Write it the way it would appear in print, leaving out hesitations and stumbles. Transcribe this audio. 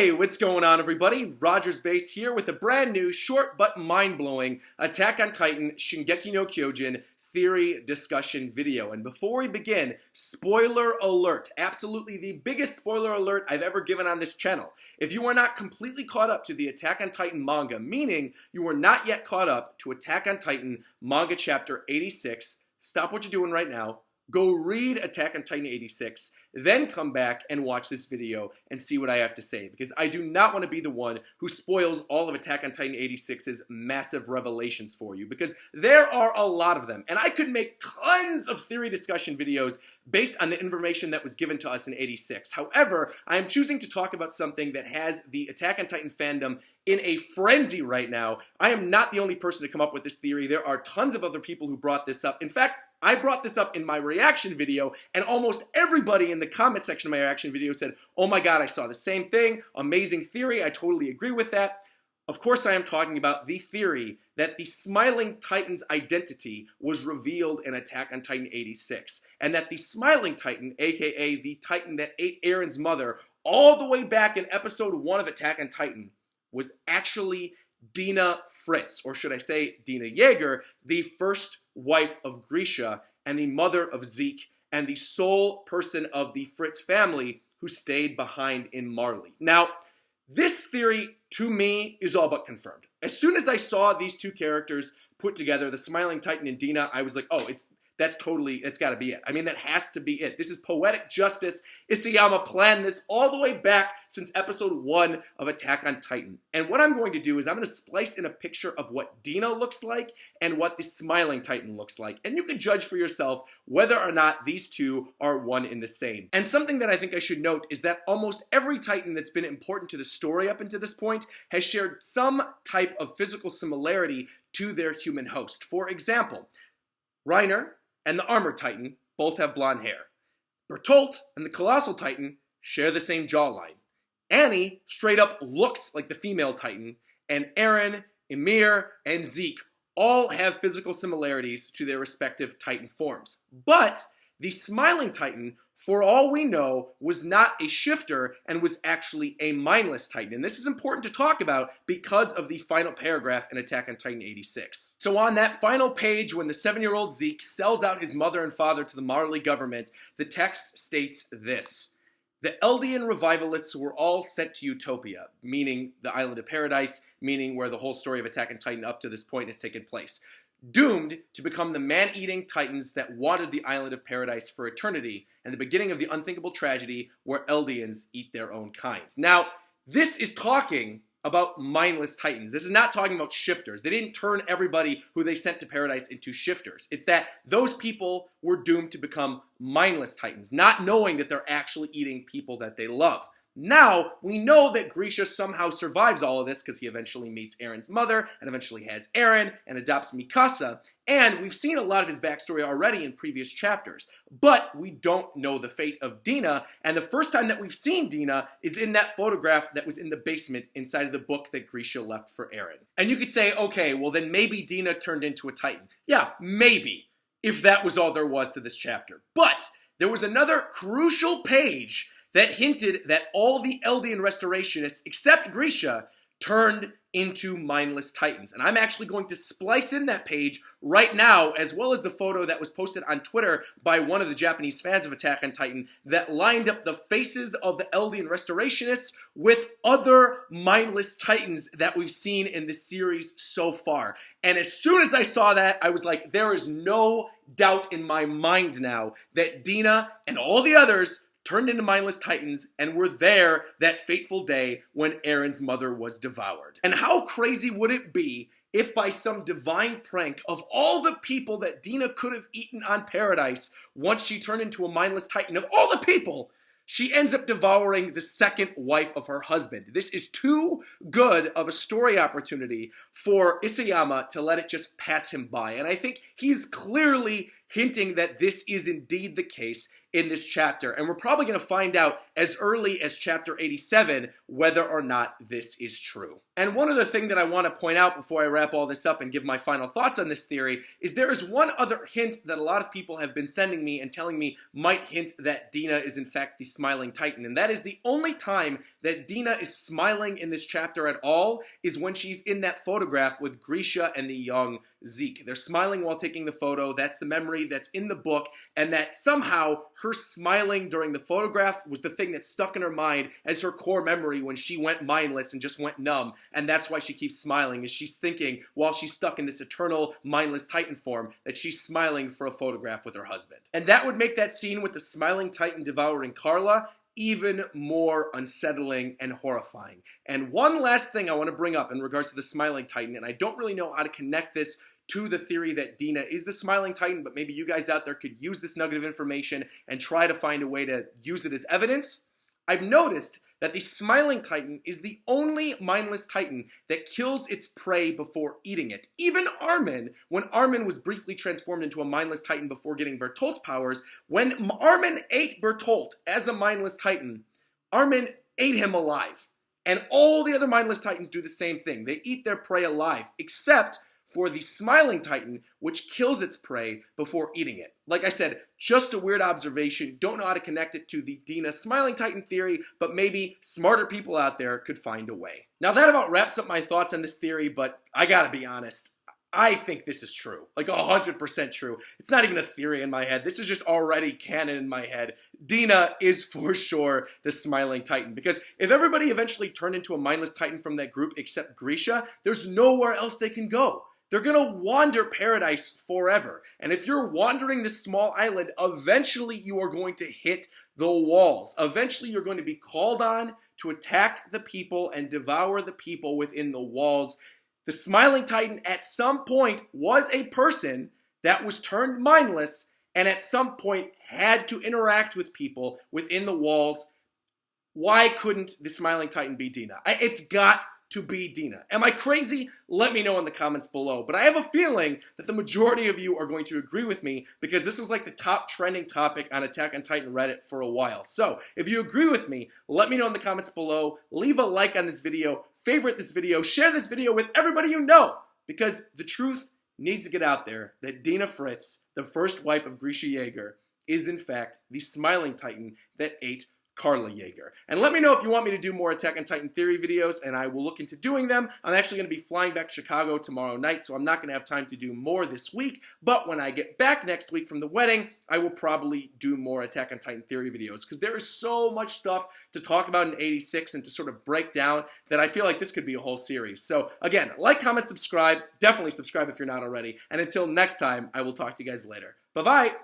Hey, what's going on, everybody? RogersBase here with a brand new, short but mind-blowing Attack on Titan Shingeki no Kyojin theory discussion video. And before we begin, spoiler alert. Absolutely the biggest spoiler alert I've ever given on this channel. If you are not completely caught up to the Attack on Titan manga, meaning you are not yet caught up to Attack on Titan manga chapter 86, stop what you're doing right now. Go read Attack on Titan 86, then come back and watch this video and see what I have to say, because I do not want to be the one who spoils all of Attack on Titan 86's massive revelations for you, because there are a lot of them, and I could make tons of theory discussion videos based on the information that was given to us in 86. However, I am choosing to talk about something that has the Attack on Titan fandom in a frenzy right now. I am not the only person to come up with this theory. There are tons of other people who brought this up. In fact, I brought this up in my reaction video, and almost everybody in the comment section of my reaction video said, "Oh my god, I saw the same thing. Amazing theory. I totally agree with that." Of course, I am talking about the theory that the Smiling Titan's identity was revealed in Attack on Titan 86, and that the Smiling Titan, aka the Titan that ate Eren's mother all the way back in episode 1 of Attack on Titan, was actually Dina Fritz, or should I say Dina Jaeger, the first wife of Grisha and the mother of Zeke, and the sole person of the Fritz family who stayed behind in Marley. Now, this theory, to me, is all but confirmed. As soon as I saw these two characters put together, the Smiling Titan and Dina, I was like, oh, it's gotta be it. I mean, that has to be it. This is poetic justice. Isayama planned this all the way back since episode 1 of Attack on Titan. And what I'm going to do is I'm going to splice in a picture of what Dina looks like and what the Smiling Titan looks like. And you can judge for yourself whether or not these two are one in the same. And something that I think I should note is that almost every Titan that's been important to the story up until this point has shared some type of physical similarity to their human host. For example, Reiner and the Armored Titan both have blonde hair. Bertolt and the Colossal Titan share the same jawline. Annie straight up looks like the female Titan, and Eren, Ymir, and Zeke all have physical similarities to their respective Titan forms. But the Smiling Titan, for all we know, was not a shifter and was actually a mindless Titan. And this is important to talk about because of the final paragraph in Attack on Titan 86. So on that final page, when the 7-year-old Zeke sells out his mother and father to the Marley government, the text states this: "The Eldian revivalists were all sent to Utopia," meaning the island of paradise, meaning where the whole story of Attack on Titan up to this point has taken place, "doomed to become the man-eating titans that wanted the island of paradise for eternity, and the beginning of the unthinkable tragedy where Eldians eat their own kind." Now, this is talking about mindless titans. This is not talking about shifters. They didn't turn everybody who they sent to paradise into shifters. It's that those people were doomed to become mindless titans, not knowing that they're actually eating people that they love. Now, we know that Grisha somehow survives all of this because he eventually meets Eren's mother and eventually has Eren and adopts Mikasa, and we've seen a lot of his backstory already in previous chapters, but we don't know the fate of Dina, and the first time that we've seen Dina is in that photograph that was in the basement inside of the book that Grisha left for Eren. And you could say, okay, well then maybe Dina turned into a Titan. Yeah, maybe, if that was all there was to this chapter. But there was another crucial page that hinted that all the Eldian restorationists, except Grisha, turned into mindless titans. And I'm actually going to splice in that page right now, as well as the photo that was posted on Twitter by one of the Japanese fans of Attack on Titan that lined up the faces of the Eldian restorationists with other mindless titans that we've seen in the series so far. And as soon as I saw that, I was like, there is no doubt in my mind now that Dina and all the others turned into mindless titans and were there that fateful day when Eren's mother was devoured. And how crazy would it be if by some divine prank, of all the people that Dina could have eaten on Paradise once she turned into a mindless titan, of all the people, she ends up devouring the second wife of her husband. This is too good of a story opportunity for Isayama to let it just pass him by. And I think he's clearly hinting that this is indeed the case in this chapter. And we're probably going to find out as early as chapter 87 whether or not this is true. And one other thing that I want to point out before I wrap all this up and give my final thoughts on this theory is there is one other hint that a lot of people have been sending me and telling me might hint that Dina is in fact the smiling Titan. And that is the only time that Dina is smiling in this chapter at all is when she's in that photograph with Grisha and the young Zeke. They're smiling while taking the photo. That's the memory that's in the book, and that somehow her smiling during the photograph was the thing that stuck in her mind as her core memory when she went mindless and just went numb, and that's why she keeps smiling, is she's thinking while she's stuck in this eternal mindless Titan form that she's smiling for a photograph with her husband. And that would make that scene with the smiling Titan devouring Carla even more unsettling and horrifying. And one last thing I want to bring up in regards to the smiling Titan, and I don't really know how to connect this to the theory that Dina is the smiling Titan, but maybe you guys out there could use this nugget of information and try to find a way to use it as evidence. I've noticed that the smiling Titan is the only mindless Titan that kills its prey before eating it. Even Armin, when Armin was briefly transformed into a mindless Titan before getting Bertolt's powers, when Armin ate Bertolt as a mindless Titan, Armin ate him alive. And all the other mindless Titans do the same thing. They eat their prey alive, except for the smiling Titan, which kills its prey before eating it. Like I said, just a weird observation. Don't know how to connect it to the Dina smiling Titan theory, but maybe smarter people out there could find a way. Now that about wraps up my thoughts on this theory, but I gotta be honest, I think this is true. Like 100% true. It's not even a theory in my head. This is just already canon in my head. Dina is for sure the smiling Titan. Because if everybody eventually turned into a mindless Titan from that group except Grisha, there's nowhere else they can go. They're gonna wander paradise forever. And if you're wandering this small island, eventually you are going to hit the walls. Eventually you're going to be called on to attack the people and devour the people within the walls. The smiling Titan at some point was a person that was turned mindless and at some point had to interact with people within the walls. Why couldn't the smiling Titan be Dina? It's got to be Dina. Am I crazy? Let me know in the comments below. But I have a feeling that the majority of you are going to agree with me because this was like the top trending topic on Attack on Titan Reddit for a while. So if you agree with me, let me know in the comments below. Leave a like on this video, favorite this video, share this video with everybody you know, because the truth needs to get out there that Dina Fritz, the first wife of Grisha Yeager, is in fact the smiling Titan that ate Carla Yeager. And let me know if you want me to do more Attack on Titan theory videos, and I will look into doing them. I'm actually going to be flying back to Chicago tomorrow night, so I'm not going to have time to do more this week, but when I get back next week from the wedding, I will probably do more Attack on Titan theory videos, because there is so much stuff to talk about in 86 and to sort of break down that I feel like this could be a whole series. So again, like, comment, subscribe. Definitely subscribe if you're not already. And until next time, I will talk to you guys later. Bye-bye!